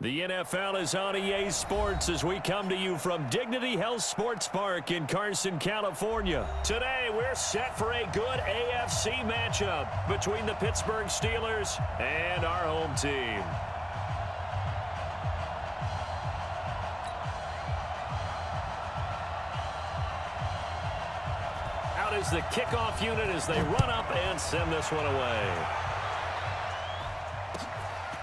The NFL is on EA Sports as we come to you from Dignity Health Sports Park in Carson, California. Today, we're set for a good AFC matchup between the Pittsburgh Steelers and our home team. Out is the kickoff unit as they run up and send this one away.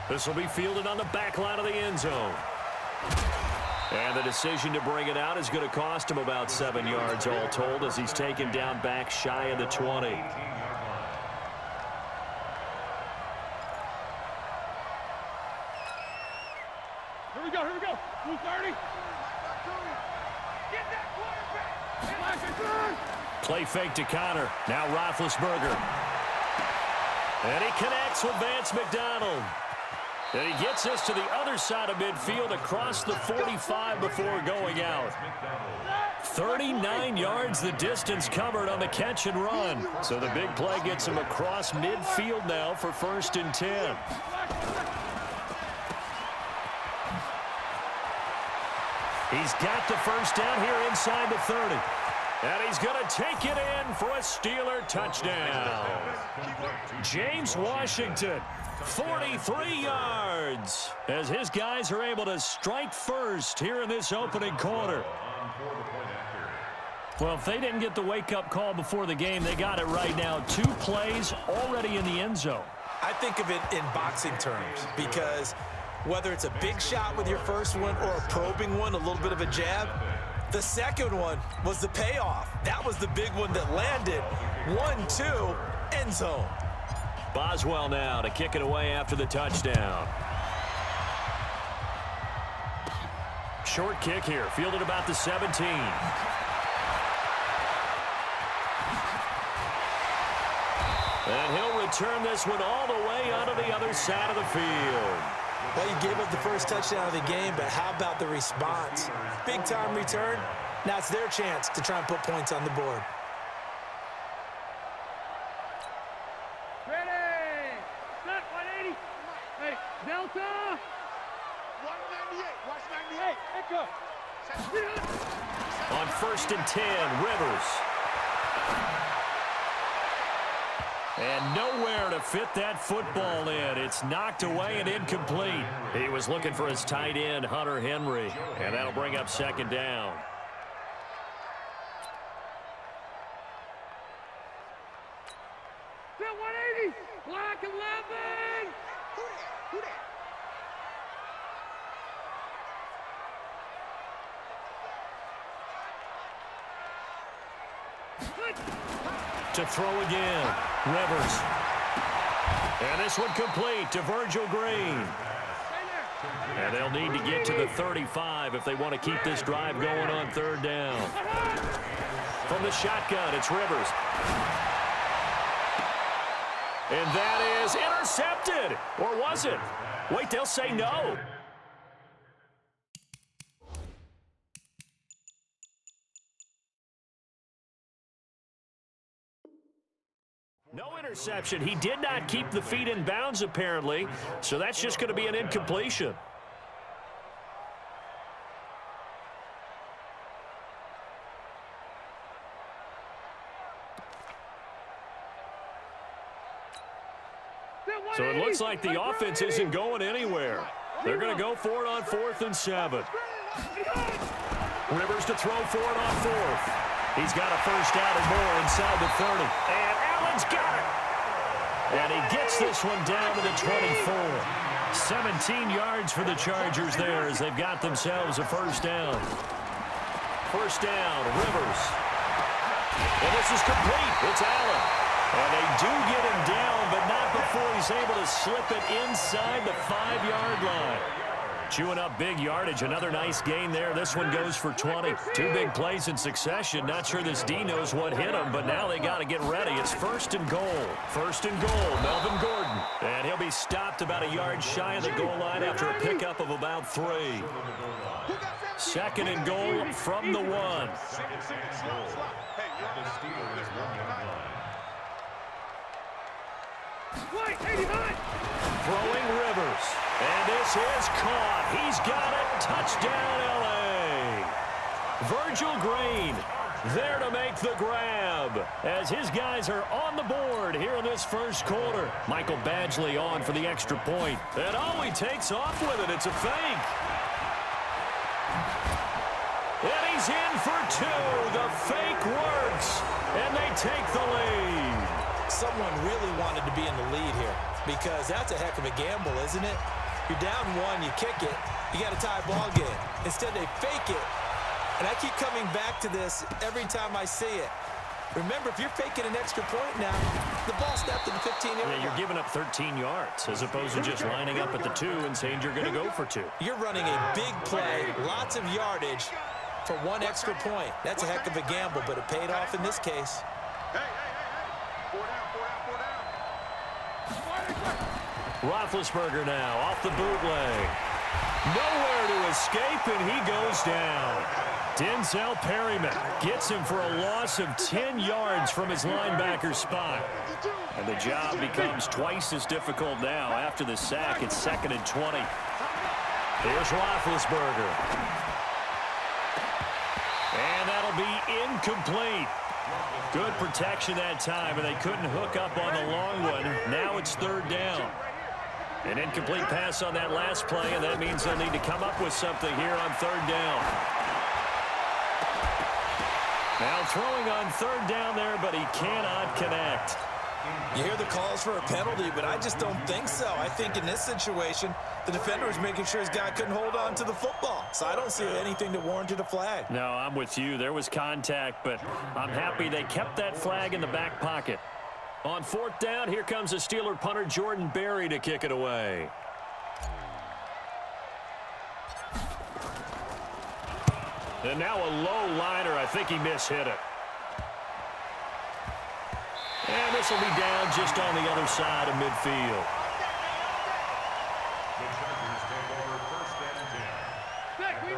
This will be fielded on the back line of the end zone. And the decision to bring it out is going to cost him about 7 yards all told as he's taken down back shy of the 20. Here we go. Blue 30. Get that quarterback. Play fake to Connor. Now Roethlisberger. And he connects with Vance McDonald. And he gets us to the other side of midfield across the 45 before going out. 39 yards the distance covered on the catch and run. So the big play gets him across midfield now for 1st and 10. He's got the first down here inside the 30. And he's going to take it in for a Steeler touchdown. James Washington, 43 yards, as his guys are able to strike first here in this opening quarter. Well, if they didn't get the wake-up call before the game, they got it right now. 2 plays already in the end zone. I think of it in boxing terms because whether it's a big shot with your first one or a probing one, a little bit of a jab, the second one was the payoff. That was the big one that landed. 1-2, end zone. Boswell now to kick it away after the touchdown. Short kick here, fielded about the 17. And he'll return this one all the way onto the other side of the field. Well, you gave up the first touchdown of the game, but how about the response? Big-time return. Now it's their chance to try and put points on the board. Ready. Set 180. Hey, Delta. 198. Watch 98. Echo. On 1st and 10, Rivers. And nowhere to fit that football in. It's knocked away and incomplete. He was looking for his tight end, Hunter Henry. And that'll bring up 2nd down. Set 180. Block 11. Who that? To throw again. Rivers. And this one complete to Virgil Green. And they'll need to get to the 35 if they want to keep this drive going on 3rd down. From the shotgun, it's Rivers. And that is intercepted. Or was it? Wait, they'll say no. No interception. He did not keep the feet in bounds, apparently, so that's just going to be an incompletion. So it looks like the offense isn't going anywhere. They're going to go for it on 4th and 7. Rivers to throw for it on 4th. He's got a first down and more inside the 30. And Allen's got it. And he gets this one down to the 24. 17 yards for the Chargers there as they've got themselves a first down. First down, Rivers. And this is complete. It's Allen. And they do get him down, but not before he's able to slip it inside the 5-yard line. Chewing up big yardage. Another nice gain there. This one goes for 20. 2 big plays in succession. Not sure this D knows what hit him, but now they got to get ready. It's 1st and goal. 1st and goal, Melvin Gordon. And he'll be stopped about a yard shy of the goal line after a pickup of about 3. 2nd and goal from the 1. Throwing Rivers. And this is caught. He's got it. Touchdown, L.A. Virgil Green there to make the grab as his guys are on the board here in this first quarter. Michael Badgley on for the extra point. And he takes off with it. It's a fake. And he's in for two. The fake works. And they take the lead. Someone really wanted to be in the lead here because that's a heck of a gamble, isn't it? You're down one, you kick it, you got a tie ball game. Instead, they fake it. And I keep coming back to this every time I see it. Remember, if you're faking an extra point now, the ball snapped at the 15-yard line. Yeah, you're giving up 13 yards as opposed to just lining up at the 2 and saying you're going to go for 2. You're running a big play, lots of yardage for one extra point. That's a heck of a gamble, but it paid off in this case. Roethlisberger now off the bootleg. Nowhere to escape, and he goes down. Denzel Perryman gets him for a loss of 10 yards from his linebacker spot. And the job becomes twice as difficult now. After the sack, it's 2nd and 20. Here's Roethlisberger. And that'll be incomplete. Good protection that time, and they couldn't hook up on the long one. Now it's 3rd down. An incomplete pass on that last play, and that means they'll need to come up with something here on 3rd down. Now throwing on 3rd down there, but he cannot connect. You hear the calls for a penalty, but I just don't think so. I think in this situation, the defender was making sure his guy couldn't hold on to the football. So I don't see anything that warranted a flag. No, I'm with you. There was contact, but I'm happy they kept that flag in the back pocket. On 4th down, here comes the Steeler punter Jordan Berry to kick it away. And now a low liner. I think he mishit it. And this will be down just on the other side of midfield.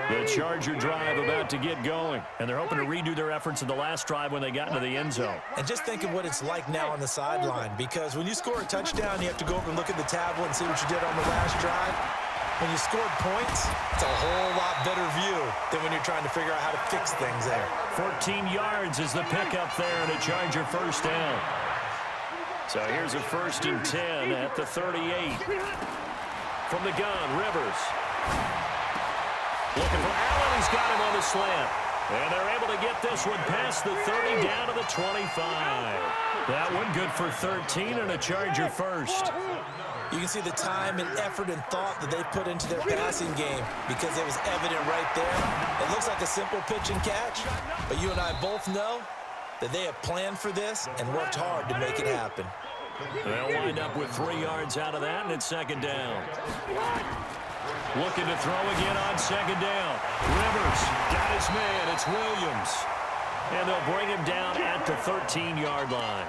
The Charger drive about to get going, and they're hoping to redo their efforts in the last drive when they got into the end zone. And just think of what it's like now on the sideline, because when you score a touchdown, you have to go over and look at the tablet and see what you did on the last drive. When you scored points, it's a whole lot better view than when you're trying to figure out how to fix things there. 14 yards is the pickup there, and a Charger first down. So here's a 1st and 10 at the 38. From the gun, Rivers. Looking for Allen. He's got him on the slant. And they're able to get this one past the 30 down to the 25. That one good for 13 and a Charger first. You can see the time and effort and thought that they put into their passing game because it was evident right there. It looks like a simple pitch and catch, but you and I both know that they have planned for this and worked hard to make it happen. They'll wind up with 3 yards out of that, and it's 2nd down. Looking to throw again on 2nd down. Rivers got his man. It's Williams. And they'll bring him down at the 13-yard line.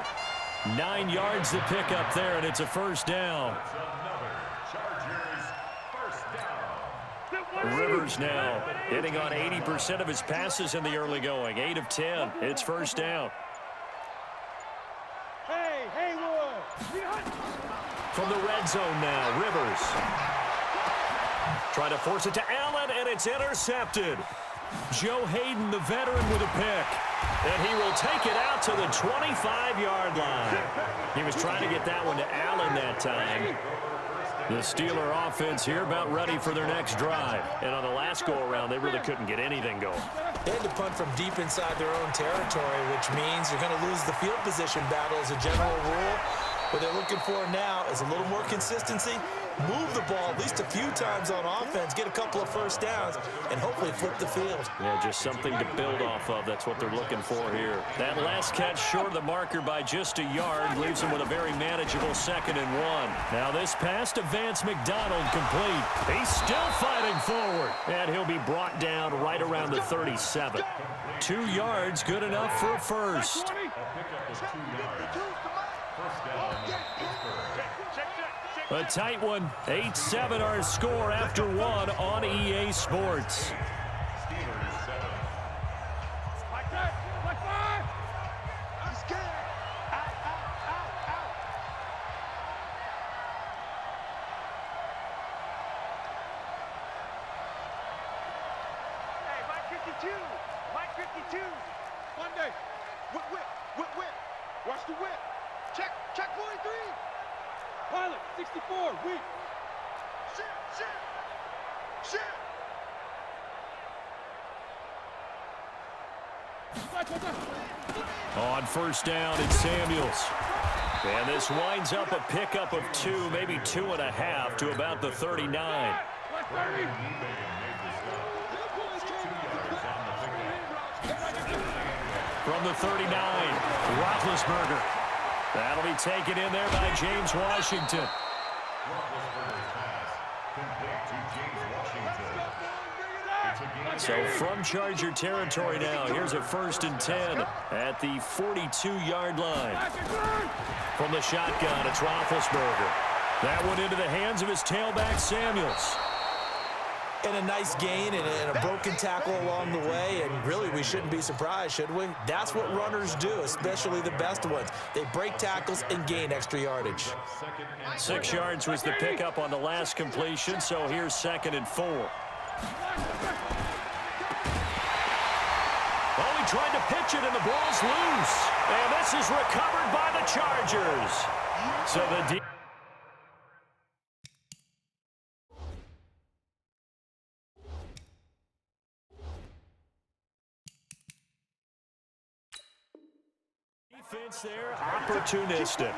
9 yards to pick up there, and it's a 1st down. Rivers now hitting on 80% of his passes in the early going. 8 of 10. It's 1st down. From the red zone now, Rivers. Trying to force it to Allen, and it's intercepted. Joe Hayden, the veteran, with a pick. And he will take it out to the 25-yard line. He was trying to get that one to Allen that time. The Steeler offense here about ready for their next drive. And on the last go-around, they really couldn't get anything going. They had to punt from deep inside their own territory, which means you're going to lose the field position battle as a general rule. What they're looking for now is a little more consistency, move the ball at least a few times on offense, get a couple of 1st downs, and hopefully flip the field. Yeah, just something to build off of. That's what they're looking for here. That last catch short of the marker by just a yard leaves him with a very manageable 2nd and 1. Now this pass to Vance McDonald complete. He's still fighting forward, and he'll be brought down right around the 37. 2 yards, good enough for a 1st. A tight one. 8-7 our score after 1 on EA Sports. 52. Mike 52. Monday. Whip, whip, whip, whip. Watch the whip. Check 43. Pilot 64. Weak. Shit, shit. Shit. On first down, it's Samuels. And this winds up a pickup of 2, maybe 2.5 to about the 39. From the 39, Roethlisberger. That'll be taken in there by James Washington. So from Charger territory now, here's a 1st and 10 at the 42-yard line. From the shotgun, it's Roethlisberger. That went into the hands of his tailback, Samuels. And a nice gain and a broken tackle along the way, and really we shouldn't be surprised, should we? That's what runners do, especially the best ones. They break tackles and gain extra yardage. 6 yards was the pickup on the last completion, so here's 2nd and 4. Oh, he tried to pitch it, and the ball's loose. And this is recovered by the Chargers. So the defense there, opportunistic.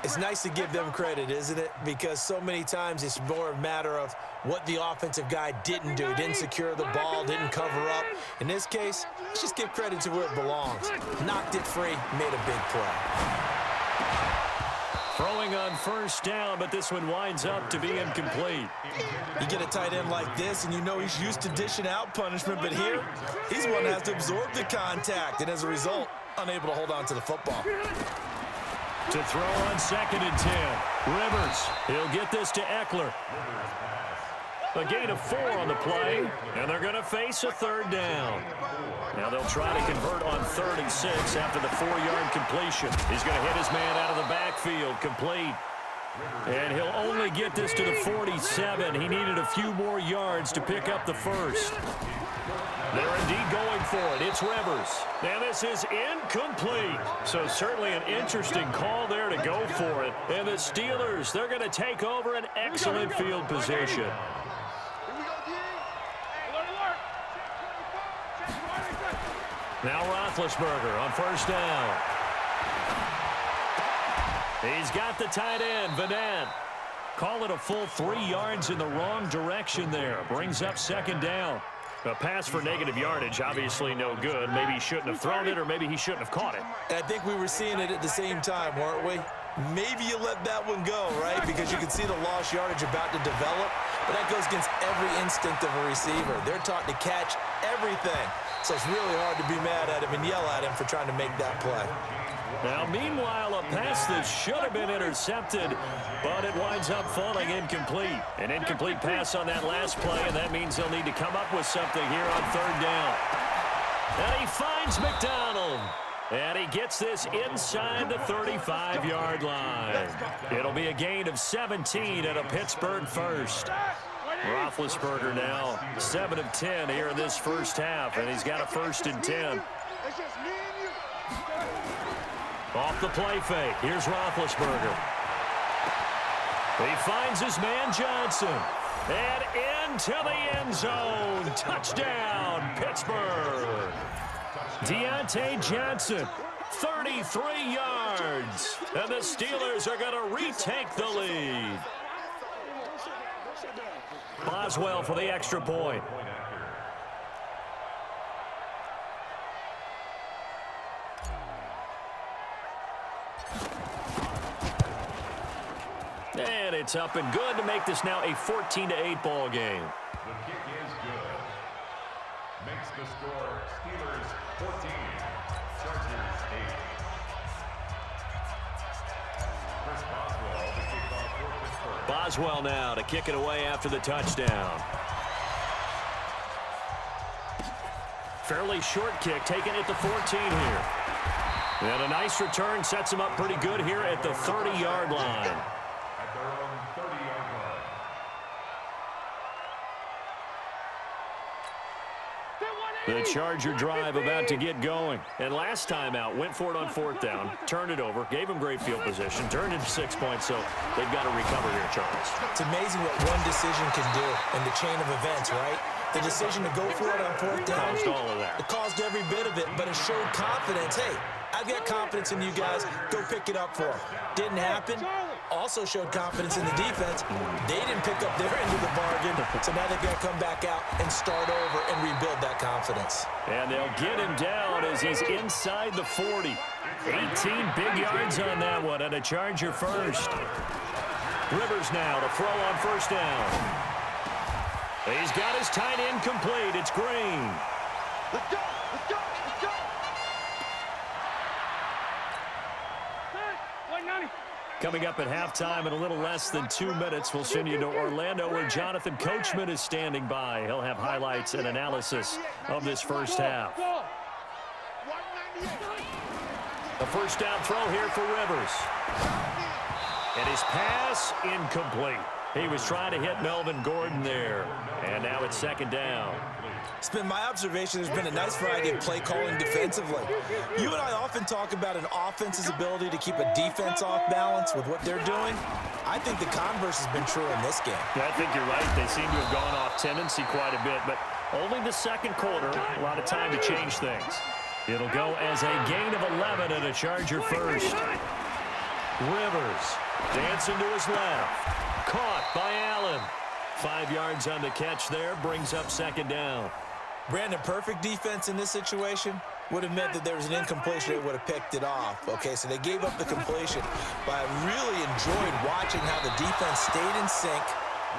It's nice to give them credit, isn't it? Because so many times it's more a matter of what the offensive guy didn't do. Didn't secure the ball, didn't cover up. In this case, let's just give credit to where it belongs. Knocked it free, made a big play. Throwing on first down, but this one winds up to be incomplete. You get a tight end like this, and you know he's used to dishing out punishment, but here, he's one that has to absorb the contact, and as a result, unable to hold on to the football. To throw on 2nd and 10. Rivers, he'll get this to Eckler. A gain of 4 on the play, and they're going to face a 3rd down. Now they'll try to convert on 3rd and 6 after the 4-yard completion. He's going to hit his man out of the backfield, complete. And he'll only get this to the 47. He needed a few more yards to pick up the 1st. They're indeed going for it. It's Rivers. And this is incomplete. So certainly an interesting call there to go for it. And the Steelers, they're going to take over an excellent field position. Now Roethlisberger on first down. He's got the tight end, Vanette. Call it a full 3 yards in the wrong direction there. Brings up 2nd down. A pass for negative yardage, obviously no good. Maybe he shouldn't have thrown it, or maybe he shouldn't have caught it. And I think we were seeing it at the same time, weren't we? Maybe you let that one go, right? Because you can see the lost yardage about to develop. But that goes against every instinct of a receiver. They're taught to catch everything. So it's really hard to be mad at him and yell at him for trying to make that play. Now, meanwhile, a pass that should have been intercepted, but it winds up falling incomplete. An incomplete pass on that last play, and that means they'll need to come up with something here on 3rd down. And he finds McDonald. And he gets this inside the 35-yard line. It'll be a gain of 17 and a Pittsburgh 1st. Roethlisberger now 7 of 10 here in this first half, and he's got a 1st and 10. Off the play fake, here's Roethlisberger. He finds his man Johnson. And into the end zone. Touchdown, Pittsburgh. Deontay Johnson, 33 yards. And the Steelers are going to retake the lead. Boswell for the extra point. And it's up and good to make this now a 14-8 ball game. The kick is good. Makes the score Steelers 14, Chargers 8. Chris Boswell, the kickoff for Pittsburgh. Boswell now to kick it away after the touchdown. Fairly short kick taken at the 14 here. And a nice return sets him up pretty good here at the 30-yard line. At their own 30-yard line. The Charger drive about to get going. And last time out, went for it on 4th down, turned it over, gave them great field position, turned into 6 points, so they've got to recover here, Charles. It's amazing what one decision can do in the chain of events, right? The decision to go for it on 4th down. Caused all of that. It caused every bit of it, but it showed confidence. Hey, I've got confidence in you guys. Go pick it up for them. Didn't happen. Also showed confidence in the defense. They didn't pick up their end of the bargain, so now they've got to come back out and start over and rebuild that confidence. And they'll get him down as he's inside the 40. 18 big yards on that one, and a Charger first. Rivers now to throw on 1st down. He's got his tight end complete. It's Green. Let's go! Let's go! Let's go! Coming up at halftime in a little less than 2 minutes, we'll send you to Orlando where Jonathan Coachman is standing by. He'll have highlights and analysis of this first half. A 1st down throw here for Rivers. And his pass incomplete. He was trying to hit Melvin Gordon there. And now it's 2nd down. It's been my observation there's been a nice variety of play calling defensively. You and I often talk about an offense's ability to keep a defense off balance with what they're doing. I think the converse has been true in this game. Yeah, I think you're right. They seem to have gone off tendency quite a bit, but only the 2nd quarter, a lot of time to change things. It'll go as a gain of 11 and a Charger first. Rivers dancing to his left. Caught by Allen. 5 yards on the catch there, brings up 2nd down. Brandon, perfect defense in this situation would have meant that there was an incompletion. They would have picked it off. Okay, so they gave up the completion. But I really enjoyed watching how the defense stayed in sync,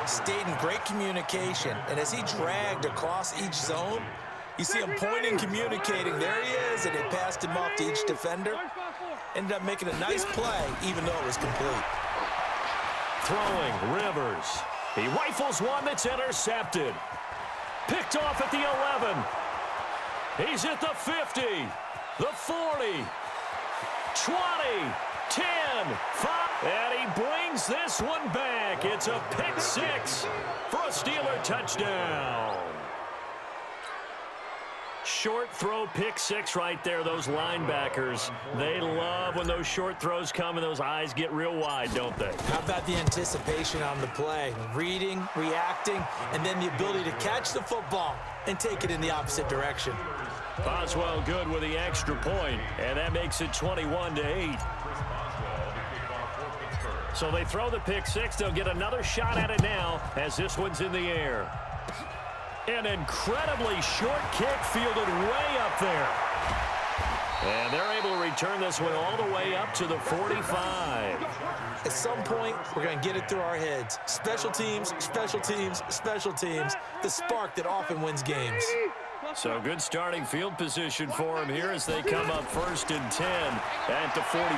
stayed in great communication. And as he dragged across each zone, you see him pointing, communicating. There he is, and they passed him off to each defender. Ended up making a nice play, even though it was complete. Throwing, Rivers. He rifles one that's intercepted. Picked off at the 11. He's at the 50, the 40, 20, 10, 5. And he brings this one back. It's a pick 6 for a Steeler touchdown. Short throw, pick 6 right there. Those linebackers, they love when those short throws come and those eyes get real wide, don't they? How about the anticipation on the play? Reading, reacting, and then the ability to catch the football and take it in the opposite direction. Boswell good with the extra point, and that makes it 21-8. So they throw the pick 6. They'll get another shot at it now as this one's in the air. An incredibly short kick fielded way up there. And they're able to return this one all the way up to the 45. At some point, we're going to get it through our heads. Special teams, special teams, special teams. The spark that often wins games. So good starting field position for them here as they come up 1st and 10 at the 45.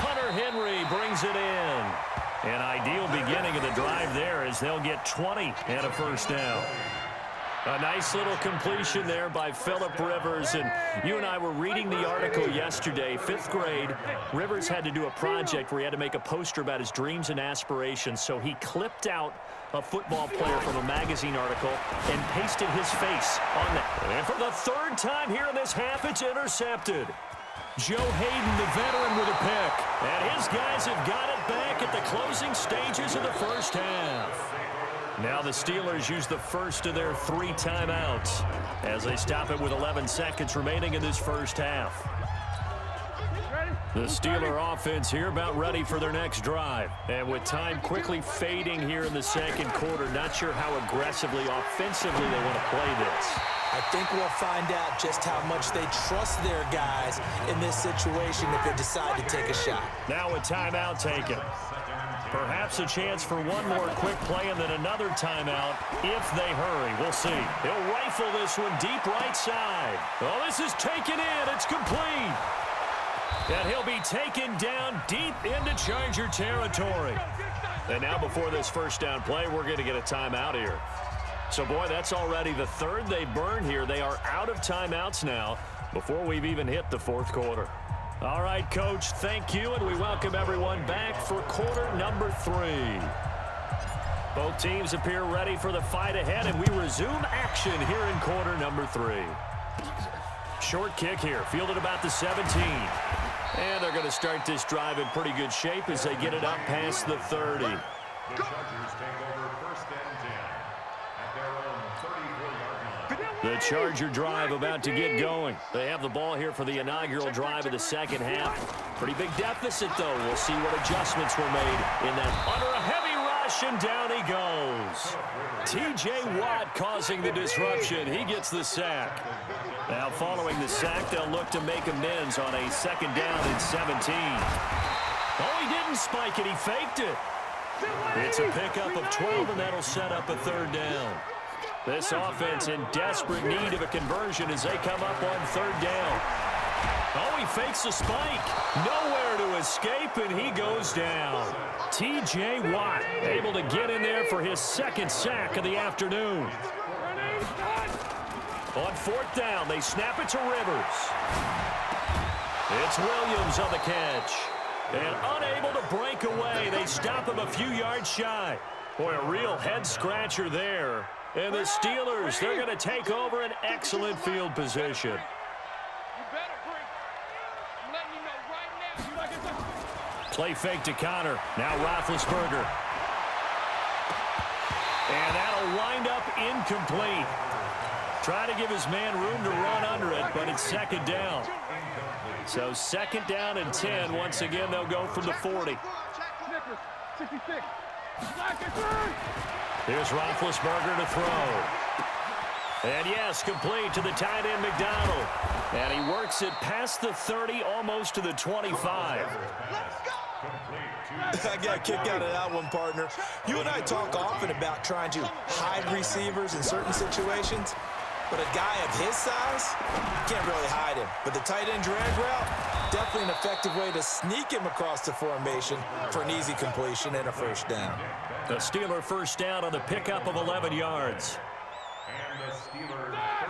Hunter Henry brings it in. An ideal beginning of the drive there as they'll get 20 and a 1st down. A nice little completion there by Phillip Rivers. And you and I were reading the article yesterday, 5th grade. Rivers had to do a project where he had to make a poster about his dreams and aspirations. So he clipped out a football player from a magazine article and pasted his face on that. And for the 3rd time here in this half, it's intercepted. Joe Hayden, the veteran, with a pick. And his guys have got it back at the closing stages of the first half. Now the Steelers use the first of their 3 timeouts as they stop it with 11 seconds remaining in this first half. The Steeler offense here about ready for their next drive. And with time quickly fading here in the 2nd quarter, not sure how aggressively, offensively they want to play this. I think we'll find out just how much they trust their guys in this situation if they decide to take a shot. Now a timeout taken. Perhaps a chance for one more quick play and then another timeout if they hurry. We'll see. He'll rifle this one deep right side. Oh, this is taken in. It's complete. And he'll be taken down deep into Charger territory. And now before this 1st down play, we're going to get a timeout here. So, boy, that's already the 3rd they burn here. They are out of timeouts now before we've even hit the 4th quarter. All right, Coach, thank you, and we welcome everyone back for quarter number 3. Both teams appear ready for the fight ahead, and we resume action here in quarter number 3. Short kick here, fielded about the 17. And they're going to start this drive in pretty good shape as they get it up past the 30. The Chargers take over first and 10 at their own 34-yard line. The Charger drive about to get going. They have the ball here for the inaugural drive of the second half. Pretty big deficit, though. We'll see what adjustments were made in that under a heavy rush, and down he goes. T.J. Watt causing the disruption. He gets the sack. Now, following the sack, they'll look to make amends on a second down and 17. Oh, he didn't spike it. He faked it. It's a pickup of 12, and that'll set up a third down. This offense in desperate need of a conversion as they come up on third down. Oh, he fakes the spike. Nowhere to escape, and he goes down. T.J. Watt able to get in there for his second sack of the afternoon. On fourth down, they snap it to Rivers. It's Williams on the catch. And unable to break away, they stop him a few yards shy. Boy, a real head-scratcher there. And the Steelers, they're going to take over an excellent field position. Play fake to Connor. Now Roethlisberger. And that'll wind up incomplete. Try to give his man room to run under it, but it's second down. So second down and 10. Once again, they'll go from the 40. Here's Roethlisberger to throw. And yes, complete to the tight end McDonald. And he works it past the 30, almost to the 25. I got a kick out of that one, partner. You and I talk often about trying to hide receivers in certain situations. But a guy of his size, you can't really hide him. But the tight end drag route, definitely an effective way to sneak him across the formation for an easy completion and a first down. The Steeler first down on the pickup of 11 yards.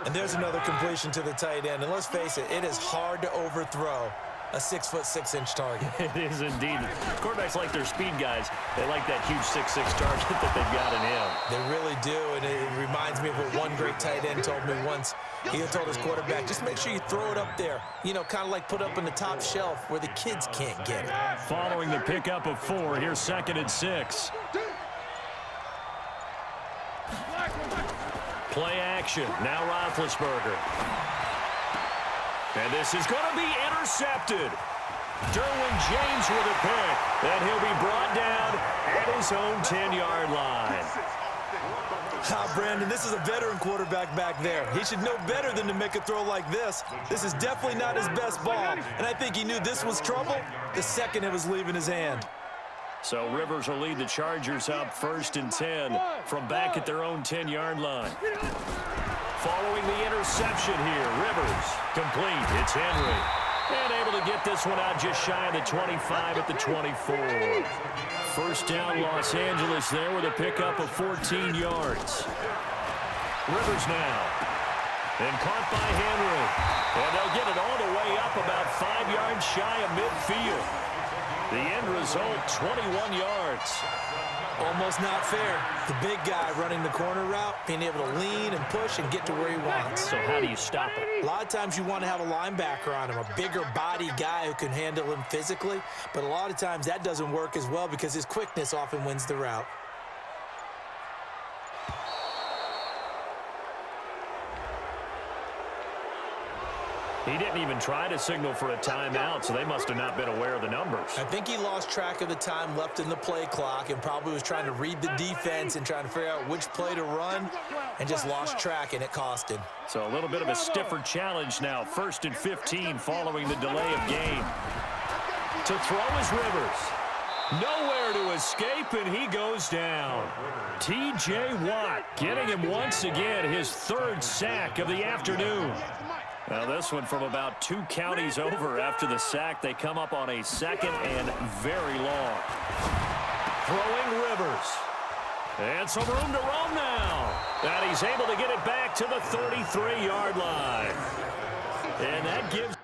And there's another completion to the tight end. And let's face it, it is hard to overthrow a 6'6" target. It is indeed. Quarterbacks like their speed guys. They like that huge 6'6" target that they've got in him. They really do, and it reminds me of what one great tight end told me once. He told his quarterback, just make sure you throw it up there. You know, kind of like put up on the top shelf where the kids can't get it. Following the pickup of 4, here's second and 6. Play action. Now Roethlisberger. And this is going to be intercepted. Derwin James with a pick. And he'll be brought down at his own 10-yard line. Brandon, this is a veteran quarterback back there. He should know better than to make a throw like this. This is definitely not his best ball. And I think he knew this was trouble the second it was leaving his hand. So Rivers will lead the Chargers up first and 10 from back at their own 10-yard line. Following the interception here, Rivers complete. It's Henry. And able to get this one out just shy of the 25 at the 24. First down, Los Angeles there with a pickup of 14 yards. Rivers now. And caught by Henry. And they'll get it all the way up about 5 yards shy of midfield. The end result, 21 yards. Almost not fair. The big guy running the corner route, being able to lean and push and get to where he wants. So how do you stop it? A lot of times you want to have a linebacker on him, a bigger body guy who can handle him physically. But a lot of times that doesn't work as well because his quickness often wins the route. He didn't even try to signal for a timeout, so they must have not been aware of the numbers. I think he lost track of the time left in the play clock and probably was trying to read the defense and trying to figure out which play to run and just lost track, and it cost him. So a little bit of a stiffer challenge now. First and 15 following the delay of game. To throw is Rivers. Nowhere to escape, and he goes down. T.J. Watt getting him once again his third sack of the afternoon. Now this one from about 2 counties over. After the sack, they come up on a second and very long. Throwing Rivers. And some room to roam now. And he's able to get it back to the 33-yard line. And that gives